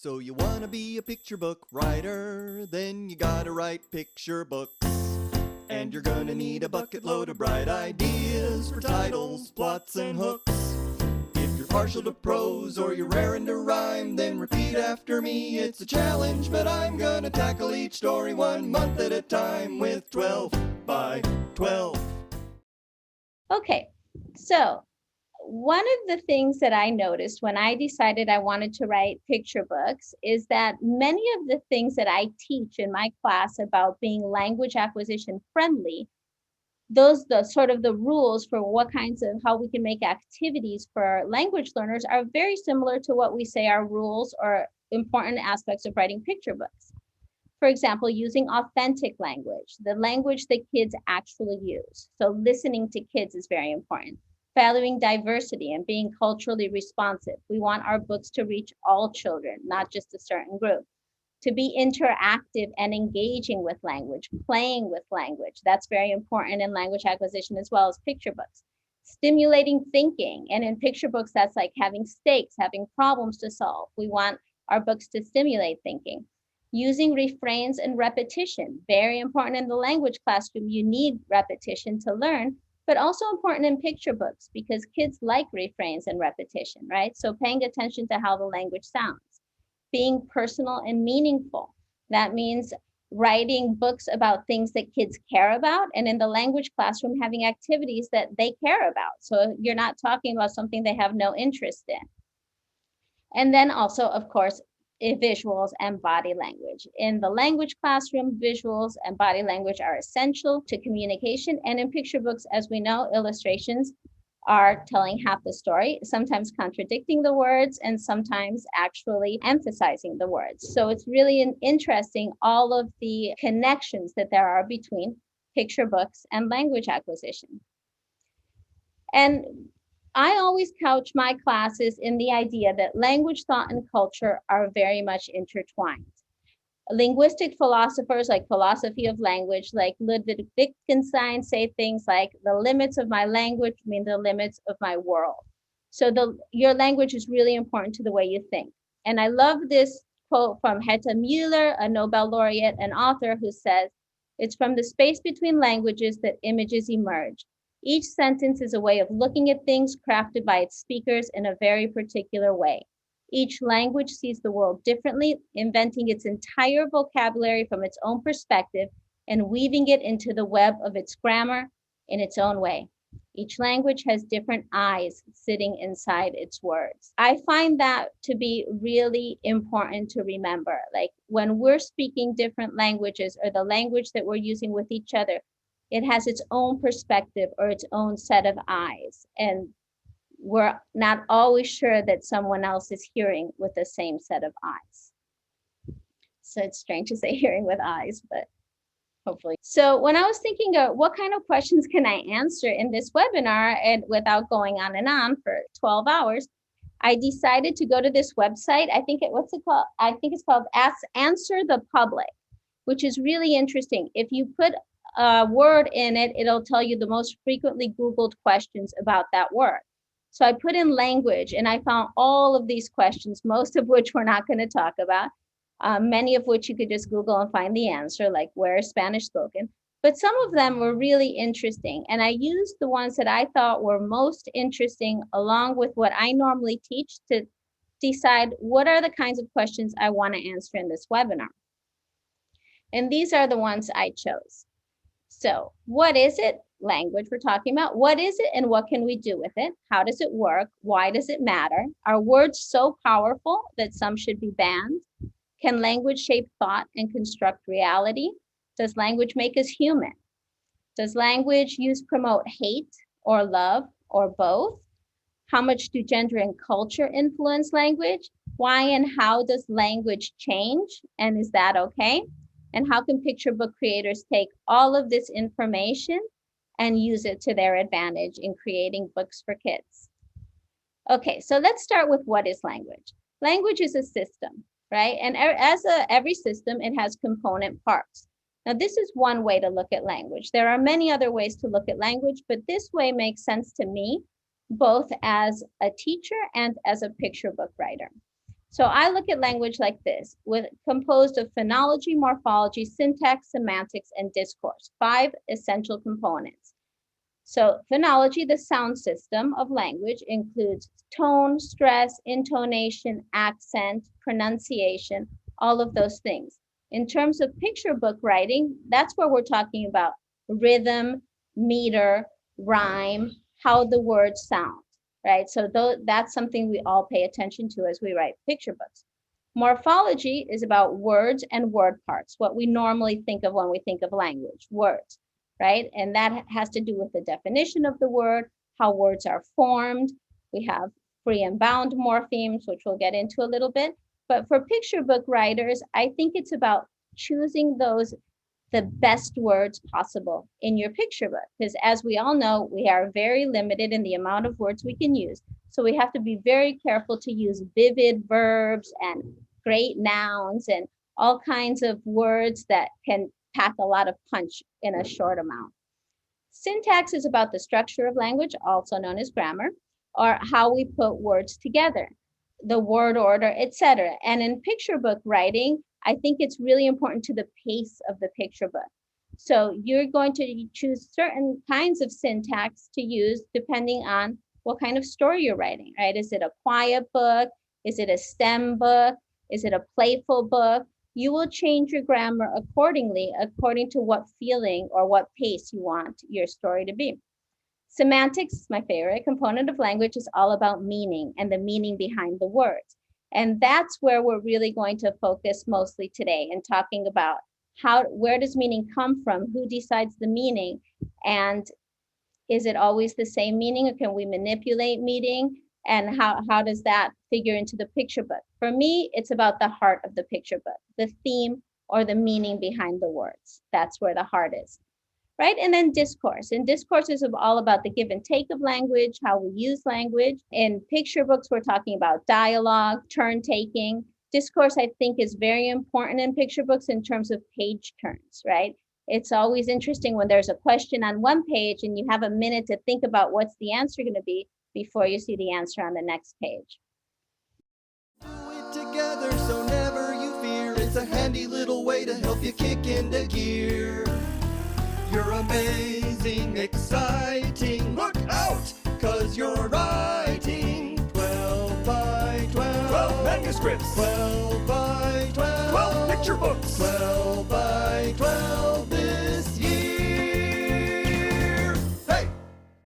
So you wanna be a picture book writer, then you gotta write picture books. And you're gonna need a bucket load of bright ideas for titles, plots, and hooks. If you're partial to prose or you're raring to rhyme, then repeat after me. It's a challenge, but I'm gonna tackle each story 1 month at a time with 12 by 12. Okay, so one of the things that I noticed when I decided I wanted to write picture books is that many of the things that I teach in my class about being language acquisition friendly, the sort of the rules for what kinds of how we can make activities for language learners are very similar to what we say are rules or important aspects of writing picture books. For example, using authentic language, the language that kids actually use. So listening to kids is very important. Valuing diversity and being culturally responsive. We want our books to reach all children, not just a certain group. To be interactive and engaging with language, playing with language. That's very important in language acquisition as well as picture books. Stimulating thinking. And in picture books, that's like having stakes, having problems to solve. We want our books to stimulate thinking. Using refrains and repetition, very important in the language classroom. You need repetition to learn, but also important in picture books because kids like refrains and repetition, right? So paying attention to how the language sounds. Being personal and meaningful. That means writing books about things that kids care about, and in the language classroom, having activities that they care about. So you're not talking about something they have no interest in. And then also, of course, visuals and body language. In the language classroom, visuals and body language are essential to communication. And in picture books, as we know, illustrations are telling half the story, sometimes contradicting the words and sometimes actually emphasizing the words. So it's really interesting all of the connections that there are between picture books and language acquisition. And I always couch my classes in the idea that language, thought, and culture are very much intertwined. Linguistic philosophers like philosophy of language, like Ludwig Wittgenstein, say things like the limits of my language mean the limits of my world. So your language is really important to the way you think. And I love this quote from Herta Müller, a Nobel laureate and author, who says, "It's from the space between languages that images emerge. Each sentence is a way of looking at things crafted by its speakers in a very particular way. Each language sees the world differently, inventing its entire vocabulary from its own perspective and weaving it into the web of its grammar in its own way. Each language has different eyes sitting inside its words." I find that to be really important to remember. Like when we're speaking different languages or the language that we're using with each other, it has its own perspective or its own set of eyes. And we're not always sure that someone else is hearing with the same set of eyes. So it's strange to say hearing with eyes, but hopefully. So when I was thinking of what kind of questions can I answer in this webinar and without going on and on for 12 hours, I decided to go to this website. What's it called? I think it's called Answer the Public, which is really interesting. If you put a word in it, it'll tell you the most frequently Googled questions about that word. So I put in language and I found all of these questions, most of which we're not going to talk about, many of which you could just Google and find the answer, like where is Spanish spoken? But some of them were really interesting. And I used the ones that I thought were most interesting along with what I normally teach to decide what are the kinds of questions I want to answer in this webinar. And these are the ones I chose. So what is it? Language we're talking about. What is it and what can we do with it? How does it work? Why does it matter? Are words so powerful that some should be banned? Can language shape thought and construct reality? Does language make us human? Does language use promote hate or love or both? How much do gender and culture influence language? Why and how does language change? And is that okay? And how can picture book creators take all of this information and use it to their advantage in creating books for kids? Okay, so let's start with what is language. Language is a system, right? And every system, it has component parts. Now, this is one way to look at language. There are many other ways to look at language, but this way makes sense to me, both as a teacher and as a picture book writer. So I look at language like this, with composed of phonology, morphology, syntax, semantics, and discourse, 5 essential components. So phonology, the sound system of language, includes tone, stress, intonation, accent, pronunciation, all of those things. In terms of picture book writing, that's where we're talking about rhythm, meter, rhyme, how the words sound, right? So that's something we all pay attention to as we write picture books. Morphology is about words and word parts, what we normally think of when we think of language, words, right? And that has to do with the definition of the word, how words are formed. We have free and bound morphemes, which we'll get into a little bit. But for picture book writers, I think it's about choosing the best words possible in your picture book. Because as we all know, we are very limited in the amount of words we can use. So we have to be very careful to use vivid verbs and great nouns and all kinds of words that can pack a lot of punch in a short amount. Syntax is about the structure of language, also known as grammar, or how we put words together, the word order, etc. And in picture book writing, I think it's really important to the pace of the picture book. So you're going to choose certain kinds of syntax to use depending on what kind of story you're writing, right? Is it a quiet book? Is it a STEM book? Is it a playful book? You will change your grammar accordingly, according to what feeling or what pace you want your story to be. Semantics, my favorite component of language, is all about meaning and the meaning behind the words. And that's where we're really going to focus mostly today and talking about where does meaning come from? Who decides the meaning? And is it always the same meaning, or can we manipulate meaning? And how does that figure into the picture book? For me, it's about the heart of the picture book, the theme or the meaning behind the words. That's where the heart is, right? And then discourse. And discourse is all about the give and take of language, how we use language. In picture books, we're talking about dialogue, turn taking. Discourse, I think, is very important in picture books in terms of page turns, right? It's always interesting when there's a question on one page and you have a minute to think about what's the answer going to be before you see the answer on the next page. Do it together so never you fear. It's a handy little way to help you kick into gear. You're amazing, exciting. Look out, 'cause you're writing 12 by 12. 12 manuscripts. 12 by